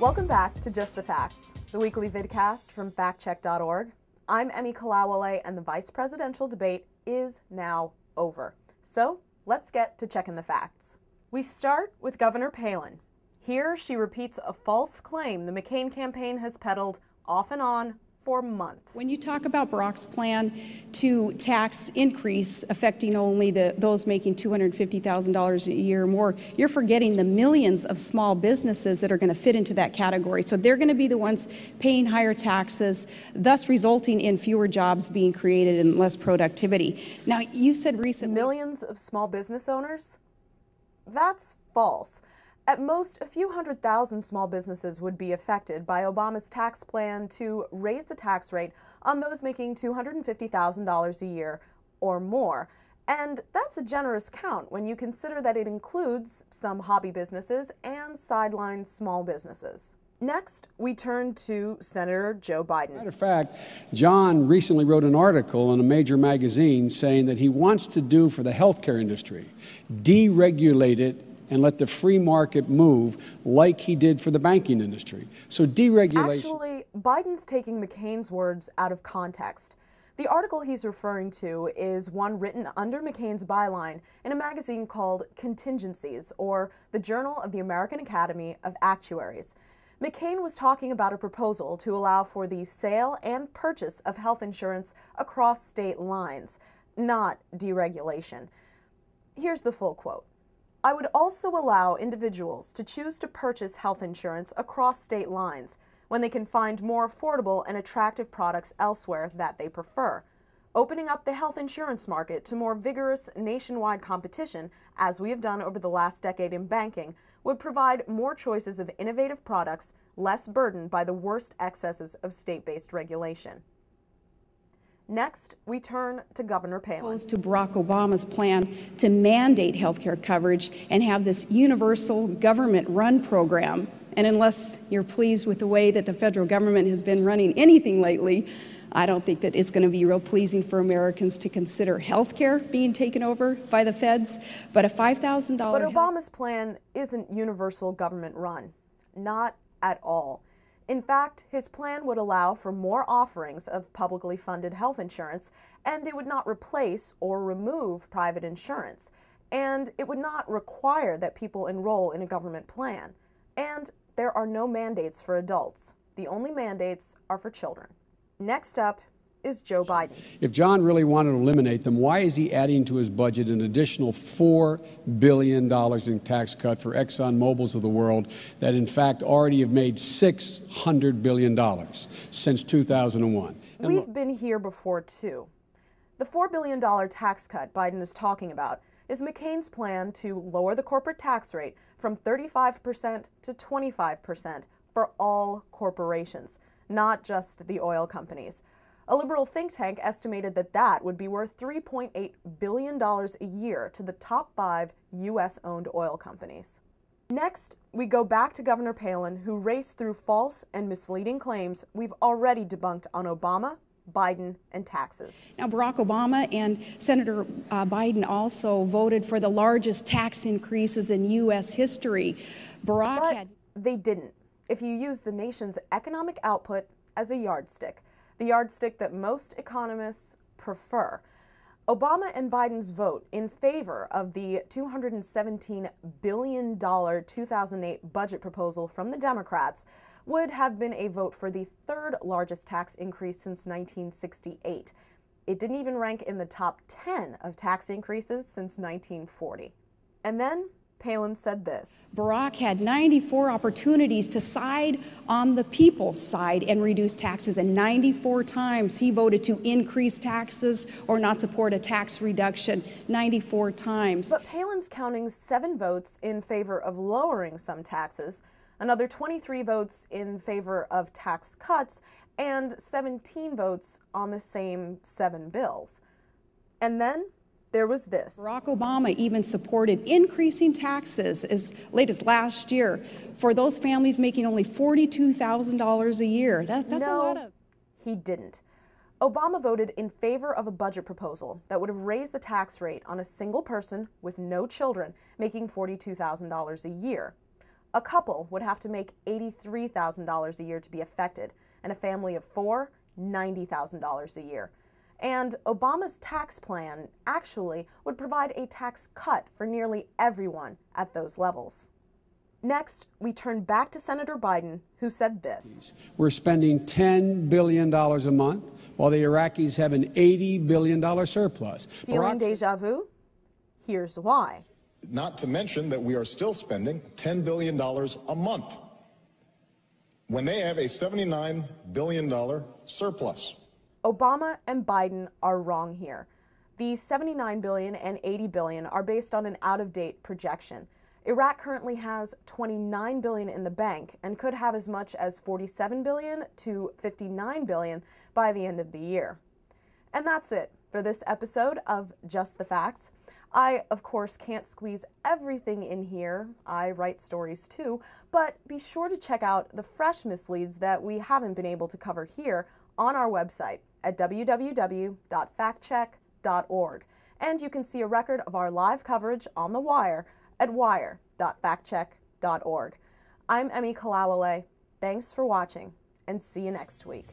Welcome back to Just the Facts, the weekly vidcast from factcheck.org. I'm Emmy Kalawale, and the vice presidential debate is now over. So let's get to checking the facts. We start with Governor Palin. Here she repeats a false claim the McCain campaign has peddled off and on for months. When you talk about Barack's plan to tax increase affecting only those making $250,000 a year or more, you're forgetting the millions of small businesses that are going to fit into that category. So they're going to be the ones paying higher taxes, thus resulting in fewer jobs being created and less productivity. Now, you said recently... Millions of small business owners? That's false. At most, a few 100,000 small businesses would be affected by Obama's tax plan to raise the tax rate on those making $250,000 a year or more. And that's a generous count when you consider that it includes some hobby businesses and sideline small businesses. Next, we turn to Senator Joe Biden. Matter of fact, John recently wrote an article in a major magazine saying that he wants to do for the healthcare industry, deregulate it and let the free market move like he did for the banking industry. So deregulation... Actually, Biden's taking McCain's words out of context. The article he's referring to is one written under McCain's byline in a magazine called Contingencies, or the Journal of the American Academy of Actuaries. McCain was talking about a proposal to allow for the sale and purchase of health insurance across state lines, not deregulation. Here's the full quote. I would also allow individuals to choose to purchase health insurance across state lines when they can find more affordable and attractive products elsewhere that they prefer. Opening up the health insurance market to more vigorous nationwide competition, as we have done over the last decade in banking, would provide more choices of innovative products, less burdened by the worst excesses of state-based regulation. Next, we turn to Governor Palin. Opposed to Barack Obama's plan to mandate health care coverage and have this universal government-run program. And unless you're pleased with the way that the federal government has been running anything lately, I don't think that it's going to be real pleasing for Americans to consider health care being taken over by the feds. But a $5,000... But Obama's plan isn't universal government-run. Not at all. In fact, his plan would allow for more offerings of publicly funded health insurance, and it would not replace or remove private insurance, and it would not require that people enroll in a government plan. And there are no mandates for adults. The only mandates are for children. Next up is Joe Biden. If John really wanted to eliminate them, why is he adding to his budget an additional $4 billion in tax cut for ExxonMobils of the world that in fact already have made $600 billion since 2001? We've been here before too. The $4 billion tax cut Biden is talking about is McCain's plan to lower the corporate tax rate from 35% to 25% for all corporations, not just the oil companies. A liberal think tank estimated that that would be worth $3.8 billion a year to the top 5 U.S.-owned oil companies. Next, we go back to Governor Palin, who raced through false and misleading claims we've already debunked on Obama, Biden, and taxes. Now, Barack Obama and Senator Biden also voted for the largest tax increases in U.S. history. But they didn't. If you use the nation's economic output as a yardstick, the yardstick that most economists prefer. Obama and Biden's vote in favor of the $217 billion 2008 budget proposal from the Democrats would have been a vote for the third largest tax increase since 1968. It didn't even rank in the top 10 of tax increases since 1940. And then Palin said this. Barack had 94 opportunities to side on the people's side and reduce taxes, and 94 times he voted to increase taxes or not support a tax reduction. 94 times. But Palin's counting 7 votes in favor of lowering some taxes, another 23 votes in favor of tax cuts, and 17 votes on the same 7 bills. And then there was this. Barack Obama even supported increasing taxes as late as last year for those families making only $42,000 a year. That's a lot of... He didn't. Obama voted in favor of a budget proposal that would have raised the tax rate on a single person with no children making $42,000 a year. A couple would have to make $83,000 a year to be affected, and a family of four, $90,000 a year. And Obama's tax plan actually would provide a tax cut for nearly everyone at those levels. Next, we turn back to Senator Biden, who said this. We're spending $10 billion a month, while the Iraqis have an $80 billion surplus. Feeling deja vu? Here's why. Not to mention that we are still spending $10 billion a month when they have a $79 billion surplus. Obama and Biden are wrong here. The $79 billion and $80 billion are based on an out-of-date projection. Iraq currently has $29 billion in the bank and could have as much as $47 billion to $59 billion by the end of the year. And that's it for this episode of Just the Facts. I, of course, can't squeeze everything in here. I write stories too, but be sure to check out the fresh misleads that we haven't been able to cover here on our website at www.factcheck.org. And you can see a record of our live coverage on the wire at wire.factcheck.org. I'm Emmy Kalawale. Thanks for watching, and see you next week.